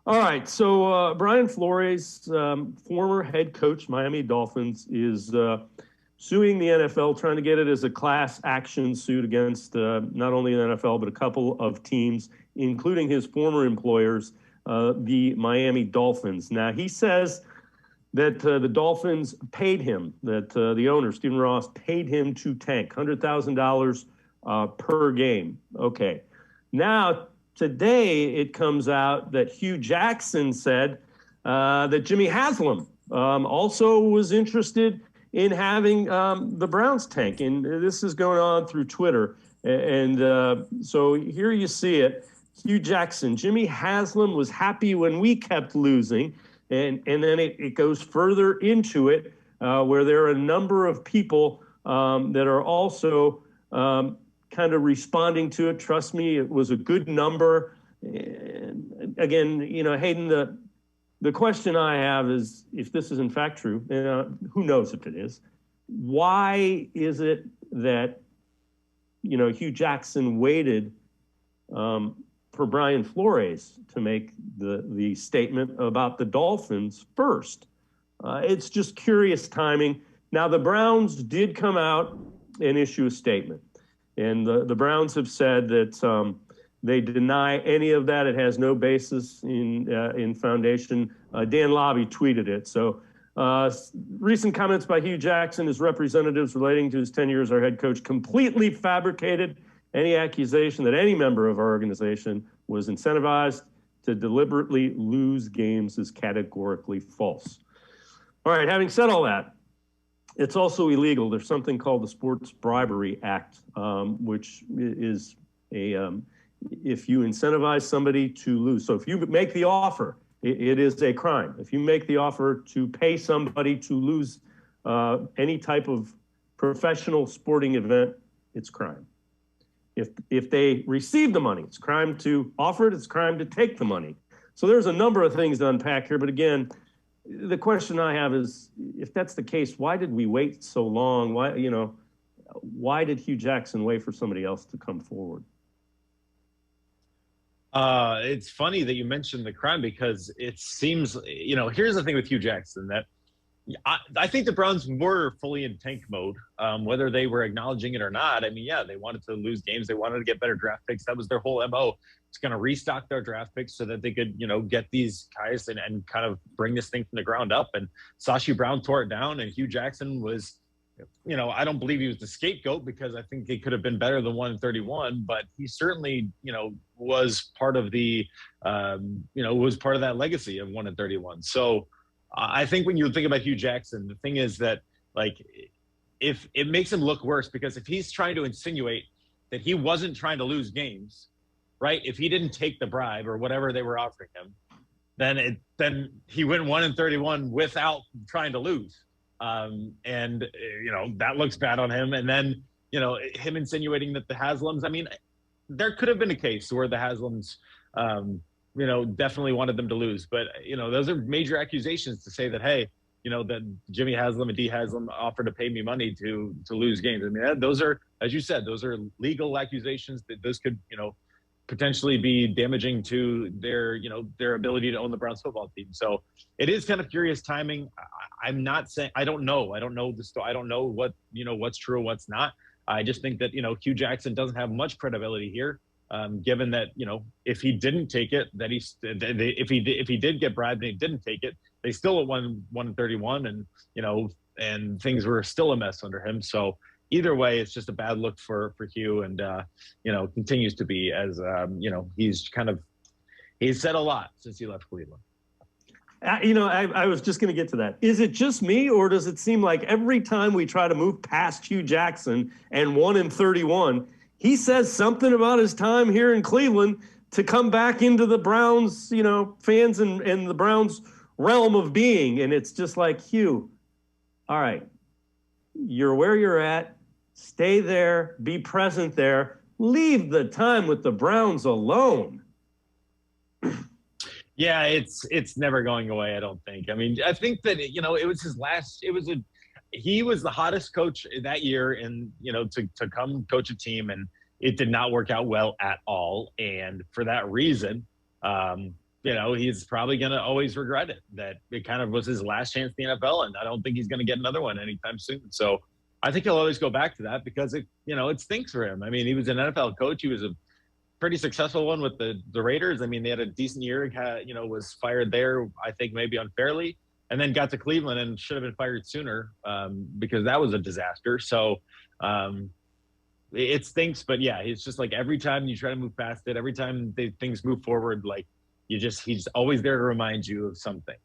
All right, so Brian Flores, former head coach, Miami Dolphins, is suing the NFL, trying to get it as a class action suit against not only the NFL, but a couple of teams, including his former employers, the Miami Dolphins. Now, he says that the Dolphins paid him, that the owner, Stephen Ross, paid him to tank $100,000 per game. Okay. Now, today, it comes out that Hue Jackson said that Jimmy Haslam also was interested in having the Browns tank. And this is going on through Twitter. And so here you see it. Hue Jackson, Jimmy Haslam was happy when we kept losing. And then it goes further into it where there are a number of people that are also kind of responding to it. Trust me, it was a good number. And again, Hayden, the question I have is, if this is in fact true, who knows if it is, why is it that, Hue Jackson waited for Brian Flores to make the statement about the Dolphins first? It's just curious timing. Now, the Browns did come out and issue a statement. And the Browns have said that they deny any of that. It has no basis in foundation. Dan Lobby tweeted it. So recent comments by Hue Jackson, his representatives relating to his tenure as our head coach, completely fabricated. Any accusation that any member of our organization was incentivized to deliberately lose games is categorically false. All right, having said all that, it's also illegal. There's something called the Sports Bribery Act, which is if you incentivize somebody to lose. So if you make the offer, it is a crime. If you make the offer to pay somebody to lose any type of professional sporting event, it's crime. If they receive the money, it's crime to offer it, it's crime to take the money. So there's a number of things to unpack here, but again, the question I have is, if that's the case, why did we wait so long? Why did Hue Jackson wait for somebody else to come forward? It's funny that you mentioned the crime, because it seems, here's the thing with Hue Jackson, that I think the Browns were fully in tank mode, whether they were acknowledging it or not. I mean, yeah, they wanted to lose games. They wanted to get better draft picks. That was their whole MO. It's going to restock their draft picks so that they could, get these guys and kind of bring this thing from the ground up. And Sashi Brown tore it down, and Hue Jackson was, I don't believe he was the scapegoat, because I think he could have been better than 1-31, but he certainly, was part of the, was part of that legacy of 1-31. So I think when you think about Hue Jackson, the thing is that, if it makes him look worse, because if he's trying to insinuate that he wasn't trying to lose games, right? If he didn't take the bribe or whatever they were offering him, then he went 1-31 without trying to lose. That looks bad on him. And then, him insinuating that the Haslams, I mean, there could have been a case where the Haslams, definitely wanted them to lose. But, those are major accusations to say that, hey, that Jimmy Haslam and Dee Haslam offered to pay me money to lose games. I mean, those are, as you said, those are legal accusations that those could, potentially be damaging to their ability to own the Browns football team. So it is kind of curious timing. I'm not saying, I don't know the story. I don't know what's true and what's not. I just think that, Hue Jackson doesn't have much credibility here, given that, if he didn't take it, that if he did get bribed and he didn't take it, they still won 1-31, and, and things were still a mess under him. So either way, it's just a bad look for Hue, and, continues to be, as, he's said a lot since he left Cleveland. I was just going to get to that. Is it just me, or does it seem like every time we try to move past Hue Jackson and 1-31, he says something about his time here in Cleveland to come back into the Browns, fans and the Browns realm of being. And it's just like, Hue, all right, you're where you're at. Stay there, be present there. Leave the time with the Browns alone. Yeah, it's never going away, I don't think. I mean, I think that, it was his last, he was the hottest coach that year, and, to come coach a team, and it did not work out well at all. And for that reason, he's probably going to always regret it, that it kind of was his last chance in the NFL. And I don't think he's going to get another one anytime soon. So I think he'll always go back to that because it stinks for him. I mean, he was an NFL coach. He was a pretty successful one with the Raiders. I mean, they had a decent year, was fired there, I think maybe unfairly, and then got to Cleveland and should have been fired sooner because that was a disaster. So it stinks, but yeah, it's just like every time you try to move past it, every time things move forward, like he's always there to remind you of something.